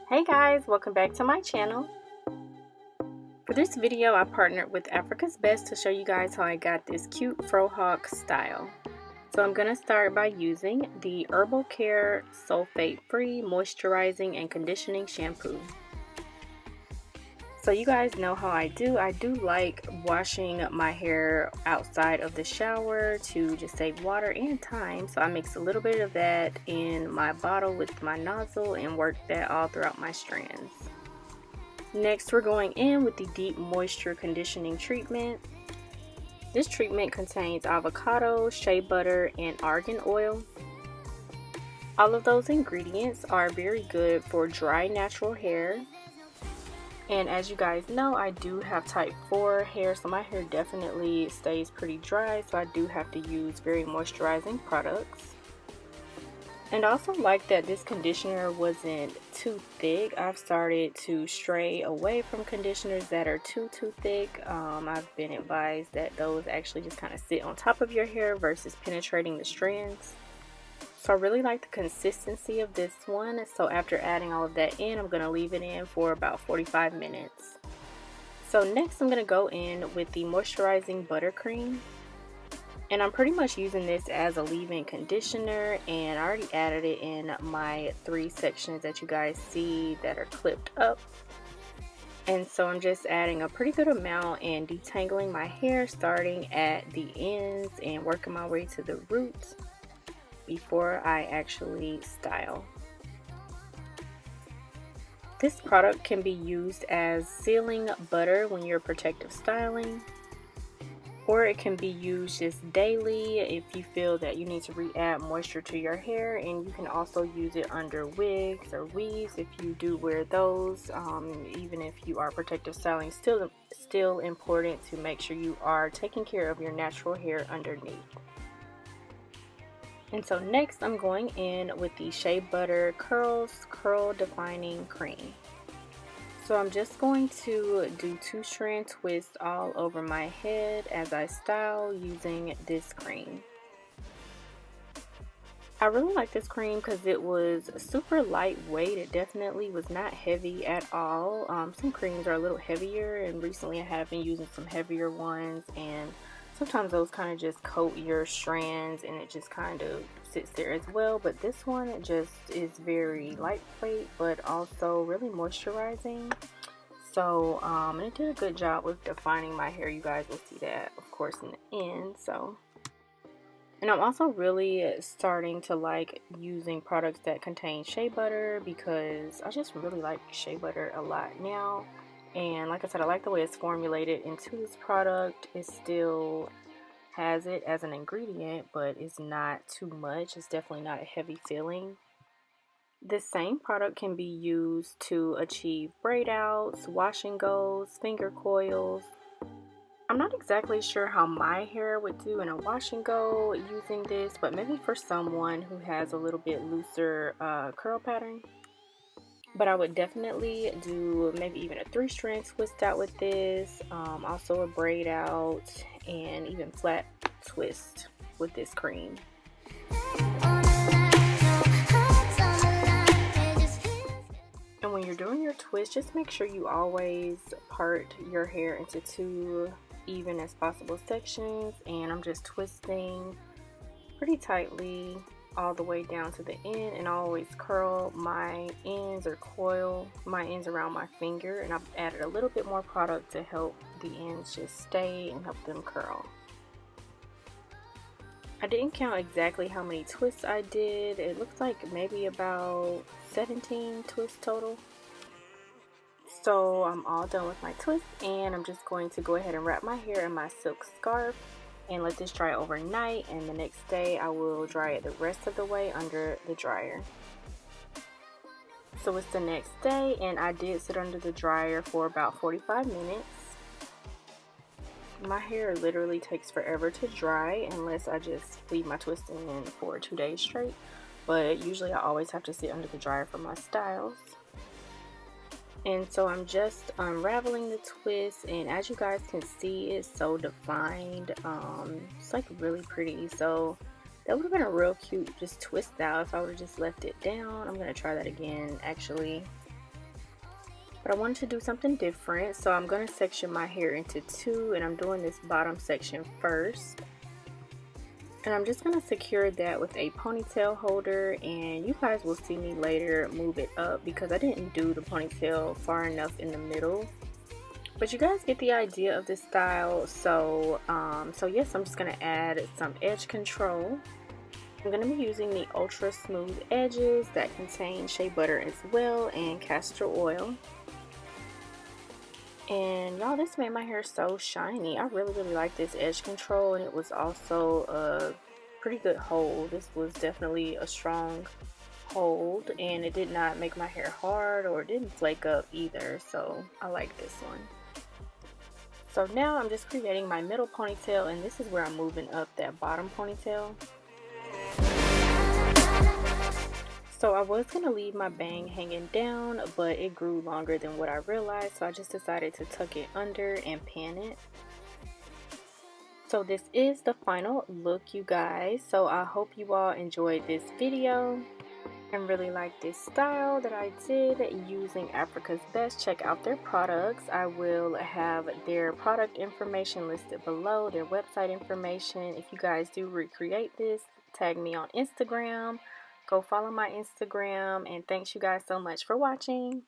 Hey guys, welcome back to my channel. For this video, I partnered with Africa's Best to show you guys how I got this cute FroHawk style. So I'm going to start by using the Herbal Care Sulfate Free Moisturizing and Conditioning Shampoo. So you guys know how I do. I do like washing my hair outside of the shower to just save water and time. So I mix a little bit of that in my bottle with my nozzle and work that all throughout my strands. Next, we're going in with the Deep Moisture Conditioning Treatment. This treatment contains avocado, shea butter, and argan oil. All of those ingredients are very good for dry, natural hair. And as you guys know, I do have type 4 hair, so my hair definitely stays pretty dry, so I do have to use very moisturizing products. And I also like that this conditioner wasn't too thick. I've started to stray away from conditioners that are too thick. I've been advised that those actually just kind of sit on top of your hair versus penetrating the strands. So I really like the consistency of this one. So after adding all of that in, I'm going to leave it in for about 45 minutes. So next I'm going to go in with the Moisturizing Buttercream. And I'm pretty much using this as a leave-in conditioner, and I already added it in my 3 sections that you guys see that are clipped up. And so I'm just adding a pretty good amount and detangling my hair starting at the ends and working my way to the roots before I actually style. This product can be used as sealing butter when you're protective styling, or it can be used just daily if you feel that you need to re-add moisture to your hair, and you can also use it under wigs or weaves if you do wear those. Even if you are protective styling, still important to make sure you are taking care of your natural hair underneath. And so next I'm going in with the Shea Butter Curl Defining Cream. So I'm just going to do 2 strand twists all over my head as I style using this cream. I really like this cream because it was super lightweight. It definitely was not heavy at all. Some creams are a little heavier, and recently I have been using some heavier ones, and sometimes those kind of just coat your strands and it just kind of sits there as well. But this one just is very lightweight but also really moisturizing. So and it did a good job with defining my hair. You guys will see that of course in the end. And I'm also really starting to like using products that contain shea butter because I just really like shea butter a lot now. And like I said, I like the way it's formulated into this product. It still has it as an ingredient, but it's not too much. It's definitely not a heavy feeling. This same product can be used to achieve braid outs, wash and goes, finger coils. I'm not exactly sure how my hair would do in a wash and go using this, but maybe for someone who has a little bit looser curl pattern. But I would definitely do maybe even a 3 strand twist out with this, also a braid out, and even flat twist with this cream. And when you're doing your twist, just make sure you always part your hair into 2 even as possible sections, and I'm just twisting pretty tightly all the way down to the end, and I always curl my ends or coil my ends around my finger, and I've added a little bit more product to help the ends just stay and help them curl. I didn't count exactly how many twists I did. It looks like maybe about 17 twists total. So I'm all done with my twist, and I'm just going to go ahead and wrap my hair in my silk scarf and let this dry overnight, and the next day I will dry it the rest of the way under the dryer. So it's the next day, and I did sit under the dryer for about 45 minutes. My hair literally takes forever to dry unless I just leave my twist in for 2 days straight, but usually I always have to sit under the dryer for my styles. And so I'm just unraveling the twist, and as you guys can see, it's so defined. It's like really pretty. So that would have been a real cute just twist out if I would have just left it down. I'm gonna try that again actually. But I wanted to do something different, so I'm going to section my hair into two, and I'm doing this bottom section first. And I'm just going to secure that with a ponytail holder, and you guys will see me later move it up because I didn't do the ponytail far enough in the middle. But you guys get the idea of this style. So yes, I'm just going to add some edge control. I'm going to be using the ultra smooth edges that contain shea butter as well and castor oil. And y'all, this made my hair so shiny. I really like this edge control, and it was also a pretty good hold. This was definitely a strong hold, and it did not make my hair hard or it didn't flake up either, so I like this one. So now I'm just creating my middle ponytail, and this is where I'm moving up that bottom ponytail. So I was going to leave my bang hanging down, but it grew longer than what I realized, so I just decided to tuck it under and pan it. So this is the final look, you guys. So I hope you all enjoyed this video and really like this style that I did using Africa's Best. Check out their products. I will have their product information listed below, their website information. If you guys do recreate this, tag me on Instagram. Go follow my Instagram, and thanks you guys so much for watching.